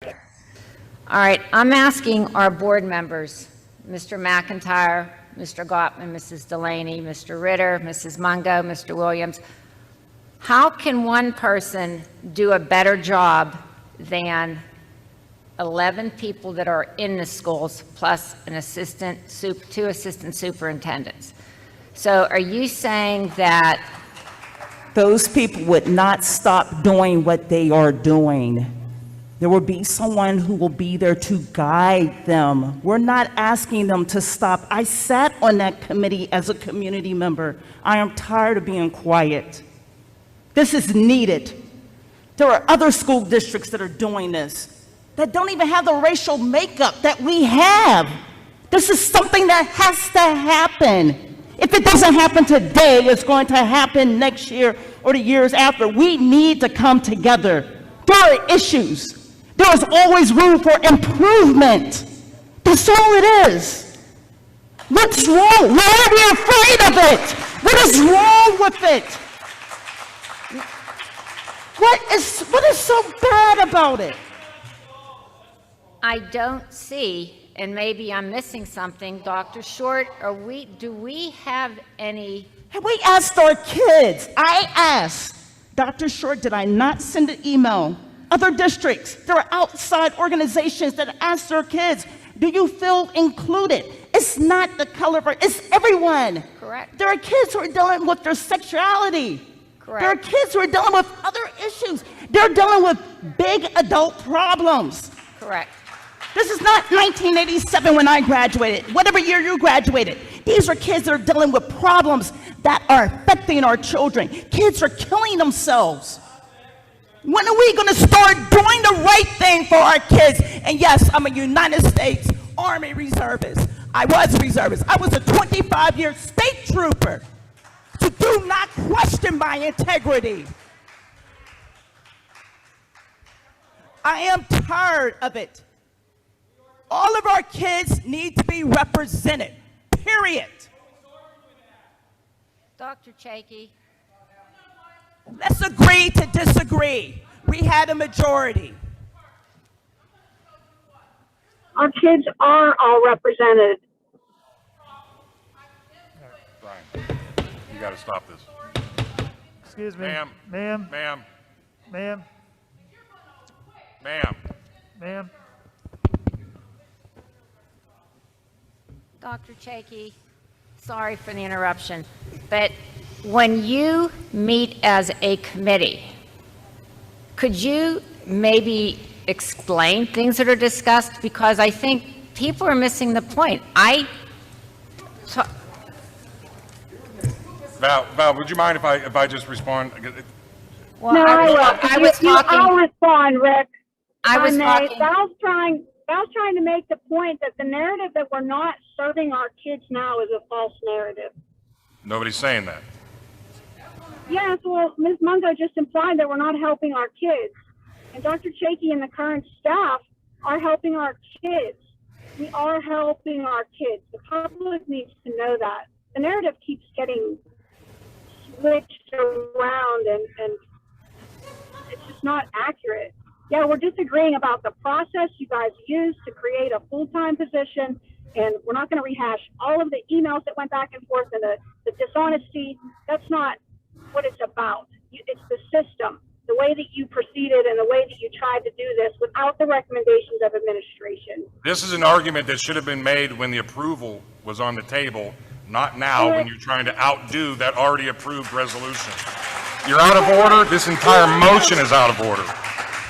All right, I'm asking our board members, Mr. McIntyre, Mr. Gottman, Mrs. Delaney, Mr. Ritter, Mrs. Mungo, Mr. Williams, how can one person do a better job than 11 people that are in the schools plus an two assistant superintendents? So are you saying that those people would not stop doing what they are doing? There will be someone who will be there to guide them. We're not asking them to stop. I sat on that committee as a community member. I am tired of being quiet. This is needed. There are other school districts that are doing this, that don't even have the racial makeup that we have. This is something that has to happen. If it doesn't happen today, it's going to happen next year or the years after. We need to come together. There are issues. There is always room for improvement. That's all it is. What's wrong? Why are we afraid of it? What is wrong with it? What is so bad about it? I don't see, and maybe I'm missing something, Dr. Short, do we have any? Have we asked our kids? I asked. Dr. Short, did I not send an email? Other districts, there are outside organizations that ask their kids, do you feel included? It's not the color of it's everyone. Correct. There are kids who are dealing with their sexuality. Correct. There are kids who are dealing with other issues. They're dealing with big adult problems. Correct. This is not 1987 when I graduated, whatever year you graduated. These are kids that are dealing with problems that are affecting our children. Kids are killing themselves. When are we going to start doing the right thing for our kids? And yes, I'm a United States Army reservist. I was a reservist. I was a 25-year state trooper. So do not question my integrity. I am tired of it. All of our kids need to be represented, period. Dr. Chakey. Let's agree to disagree. We had a majority. Our kids are all represented. Brian, you got to stop this. Excuse me. Ma'am. Ma'am. Ma'am. Ma'am. Ma'am. Ma'am. Dr. Chakey, sorry for the interruption, but when you meet as a committee, could you maybe explain things that are discussed? Because I think people are missing the point. Val, would you mind if I just respond? Well, No, I was talking. I'll respond, Rick. I was talking. Val's trying to make the point that the narrative that we're not serving our kids now is a false narrative. Nobody's saying that. Yes, well, Ms. Mungo just implied that we're not helping our kids. And Dr. Chakey and the current staff are helping our kids. We are helping our kids. The public needs to know that. The narrative keeps getting switched around and it's just not accurate. Yeah, we're disagreeing about the process you guys used to create a full-time position, and we're not going to rehash all of the emails that went back and forth and the dishonesty. That's not what it's about. It's the system, the way that you proceeded and the way that you tried to do this without the recommendations of administration. This is an argument that should have been made when the approval was on the table, not now when you're trying to outdo that already approved resolution. You're out of order. This entire motion is out of order.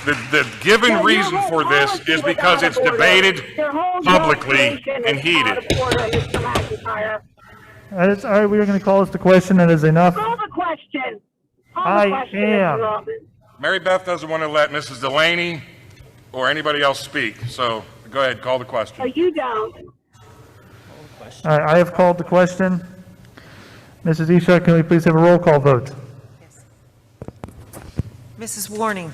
The given reason for this is because it's debated publicly and heated. All right, we are going to call this the question. That is enough. Call the question. I am. Mary Beth doesn't want to let Mrs. Delaney or anybody else speak, so go ahead, call the question. No, you don't. All right, I have called the question. Mrs. Isha, can we please have a roll call vote? Yes. Mrs. Warning.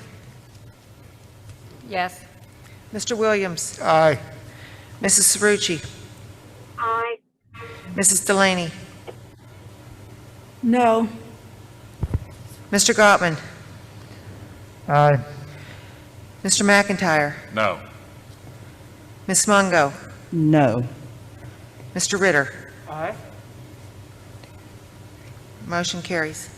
Yes. Mr. Williams. Aye. Mrs. Cerrucci. Aye. Mrs. Delaney. No. Mr. Gottman. Aye. Mr. McIntyre, No. Ms. Mungo, No. Mr. Ritter. Aye. Motion carries.